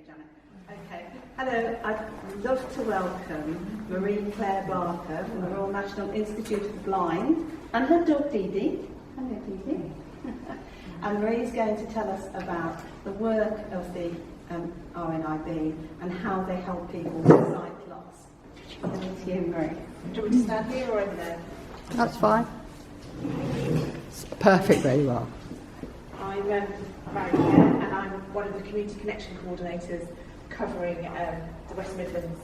Janet. Okay. Hello, I'd love to welcome Marie-Claire Barker from the Royal National Institute of the Blind and her dog Deedee. Hello, Deedee. And Marie's going to tell us about the work of the RNIB and how they help people with sight loss. Over to you, Marie. Do you want me to stand here or over there? That's fine. It's perfect where you are. I'm Marie-Claire and I'm one of the Community Connection Coordinators covering the West Midlands,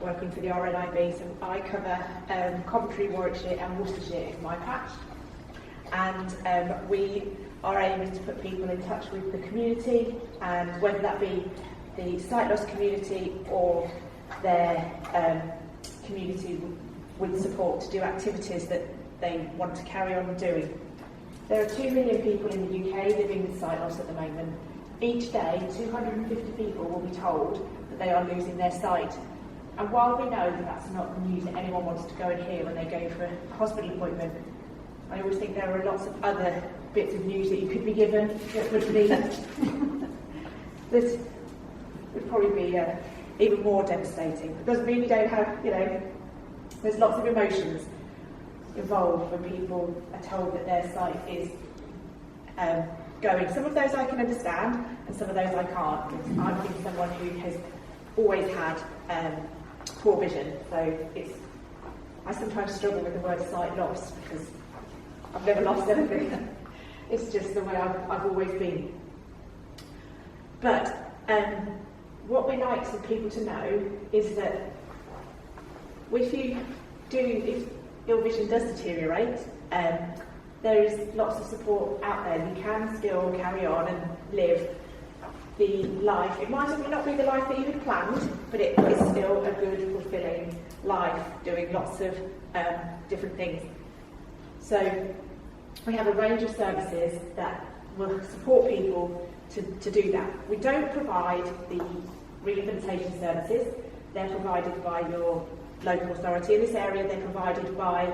working for the RNIB. So I cover Coventry, Warwickshire and Worcestershire in my patch. And our aim is to put people in touch with the community, and whether that be the sight loss community or their community with support to do activities that they want to carry on doing. There are 2 million people in the UK living with sight loss at the moment. Each day, 250 people will be told that they are losing their sight. And while we know that that's not the news that anyone wants to go and hear when they go for a hospital appointment, I always think there are lots of other bits of news that you could be given that would be that would probably be even more devastating. It doesn't mean we don't have, there's lots of emotions involved when people are told that their sight is going. Some of those I can understand, and some of those I can't. I've been someone who has always had poor vision, so I sometimes struggle with the word sight loss because I've never lost anything. It's just the way I've always been. But what we like for people to know is that if your vision does deteriorate, there is lots of support out there. You can still carry on and live the life. It might not be the life that you had planned, but it is still a good, fulfilling life, doing lots of different things. So we have a range of services that will support people to do that. We don't provide the rehabilitation services. They're provided by your local authority. In this area, they're provided by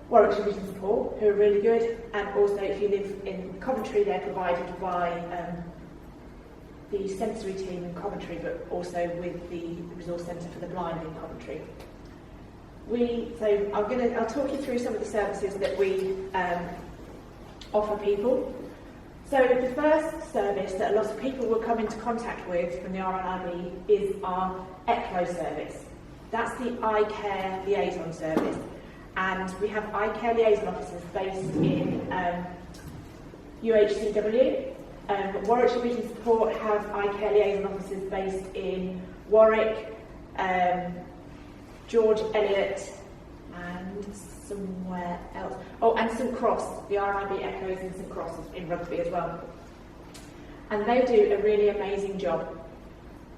Warwickshire Vision Support, who are really good, and also if you live in Coventry, they're provided by the sensory team in Coventry, but also with the Resource Centre for the Blind in Coventry. I'll talk you through some of the services that we offer people. So the first service that a lot of people will come into contact with from the RNIB is our ECLO service. That's the Eye Care Liaison Service. And we have Eye Care Liaison officers based in UHCW. Warwickshire Vision Support have Eye Care Liaison officers based in Warwick, George Eliot, and somewhere else. Oh, and St Cross. The RNIB Echoes in St Cross in Rugby as well. And they do a really amazing job.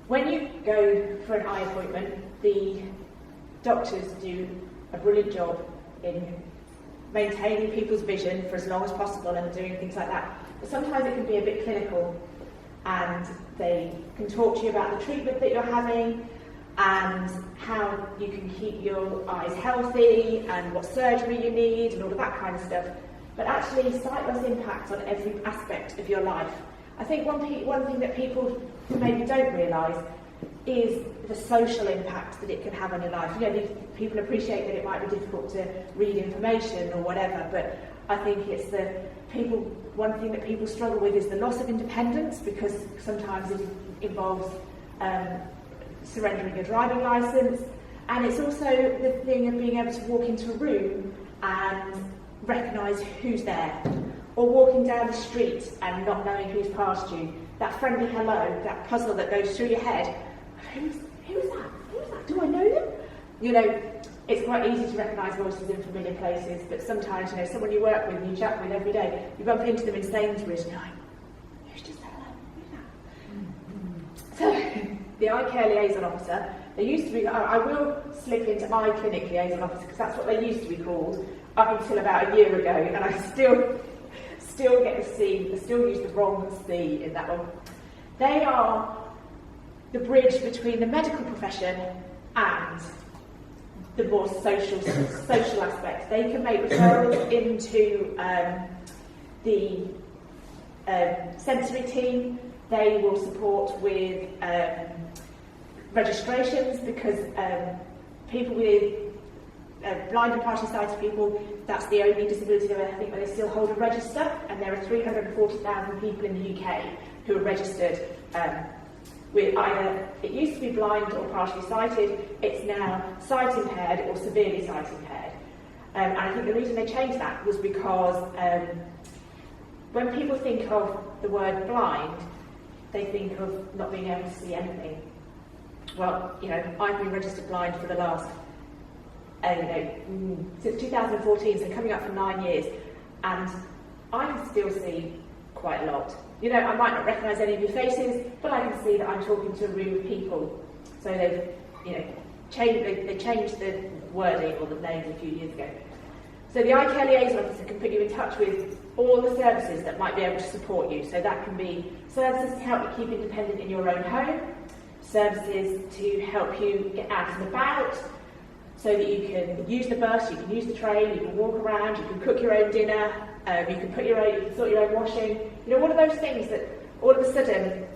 When you go for an eye appointment, the doctors do a brilliant job in maintaining people's vision for as long as possible and doing things like that. But sometimes it can be a bit clinical, and they can talk to you about the treatment that you're having and how you can keep your eyes healthy and what surgery you need and all of that kind of stuff. But actually, sight loss impacts on every aspect of your life. I think one thing that people maybe don't realise is the social impact that it can have on your life. People appreciate that it might be difficult to read information or whatever, but I think one thing that people struggle with is the loss of independence, because sometimes it involves surrendering your driving licence, and it's also the thing of being able to walk into a room and recognise who's there, or walking down the street and not knowing who's passed you. That friendly hello, that puzzle that goes through your head. Who's that? Who's that? Do I know them? It's quite easy to recognise voices in familiar places, but sometimes, someone you work with and you chat with every day, you bump into them in Sainsbury's and you're like, who's just that? Who's that? So, the Eye Care Liaison Officer, they used to be, I will slip into Eye Clinic Liaison Officer because that's what they used to be called up until about a year ago, and I still get the C, I still use the wrong C in that one. They are the bridge between the medical profession and the more social aspects. They can make referrals into the sensory team. They will support with registrations, because people with blind and partially sighted people, that's the only disability I think where they still hold a register, and there are 340,000 people in the UK who are registered with either, it used to be blind or partially sighted, it's now sight impaired or severely sight impaired. And I think the reason they changed that was because when people think of the word blind, they think of not being able to see anything. Well, you know, I've been registered blind for the last, since 2014, so coming up for 9 years, and I can still see quite a lot. You know, I might not recognise any of your faces, but I can see that I'm talking to a room of people. So they've, you know, they changed the wording or the names a few years ago. So the eye care liaison officer can put you in touch with all the services that might be able to support you. So that can be services to help you keep independent in your own home, services to help you get out and about, so that you can use the bus, you can use the train, you can walk around, you can cook your own dinner, you can sort your own washing. You know, all of those things that all of a sudden,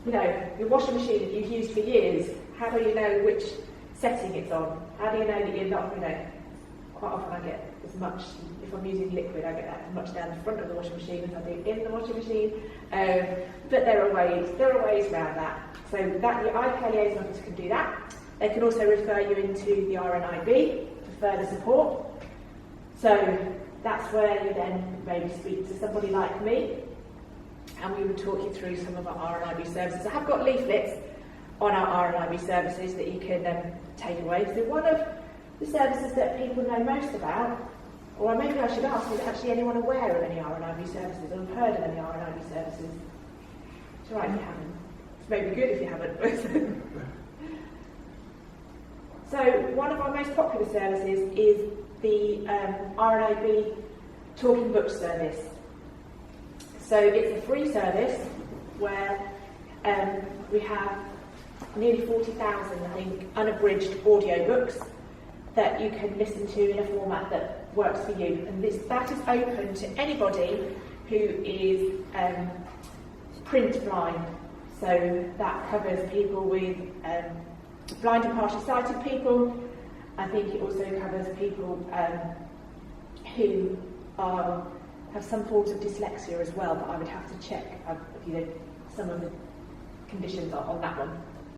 you know, your washing machine that you've used for years, how do you know which setting it's on? How do you know that you're not, you know, quite often I get as much, if I'm using liquid, I get that as much down the front of the washing machine as I do in the washing machine. But there are ways around that. So that your eye care liaison officer can do that. They can also refer you into the RNIB for further support. So that's where you then maybe speak to somebody like me, and we would talk you through some of our RNIB services. I have got leaflets on our RNIB services that you can take away. So one of the services that people know most about, or maybe I should ask, is actually anyone aware of any RNIB services or have heard of any RNIB services? It's all right if you haven't. It's maybe good if you haven't. So one of our most popular services is the RNIB Talking Book service. So it's a free service where we have nearly 40,000, I think, unabridged audiobooks that you can listen to in a format that works for you. And that is open to anybody who is print blind. So that covers people with blind and partially sighted people. I think it also covers people who have some forms of dyslexia as well, but I would have to check some of the conditions on that one.